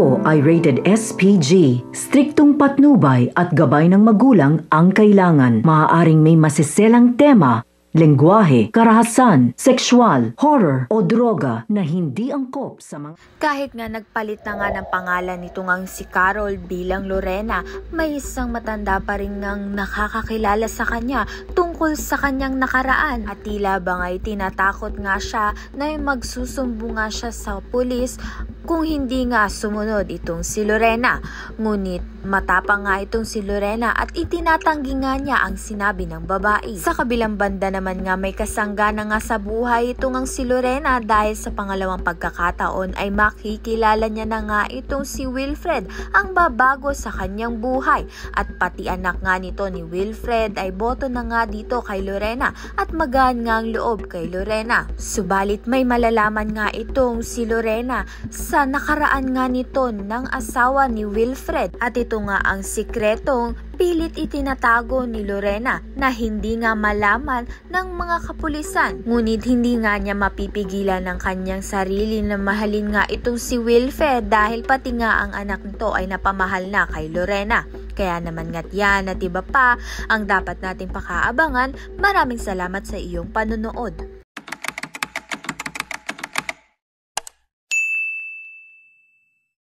Ito ay rated SPG. Striktong patnubay at gabay ng magulang ang kailangan. Maaaring may masiselang tema, lengguwahe, karahasan, sexual, horror o droga na hindi angkop sa mga... Kahit nga nagpalit na nga ng pangalan nito ngang si Carol bilang Lorena, may isang matanda pa rin ngang nakakakilala sa kanya tungkol sa kanyang nakaraan. At tila ba nga'y tinatakot nga siya na magsusumbo nga siya sa pulis kung hindi nga sumunod itong si Lorena. Ngunit matapang nga itong si Lorena at itinatanggi nga niya ang sinabi ng babae. Sa kabilang banda naman nga may kasanggana nga sa buhay itong ang si Lorena dahil sa pangalawang pagkakataon ay makikilala niya na nga itong si Wilfred ang babago sa kanyang buhay. At pati anak nga nito ni Wilfred ay boto na nga dito kay Lorena at magaan nga ang loob kay Lorena. Subalit may malalaman nga itong si Lorena sa nakaraan nga nito ng asawa ni Wilfred at ito nga ang sikretong pilit itinatago ni Lorena na hindi nga malaman ng mga kapulisan. Ngunit hindi nga niya mapipigilan ng kanyang sarili na mahalin nga itong si Wilfred dahil pati nga ang anak nito ay napamahal na kay Lorena. Kaya naman nga't yan at iba pa ang dapat nating pakaabangan. Maraming salamat sa iyong panonood.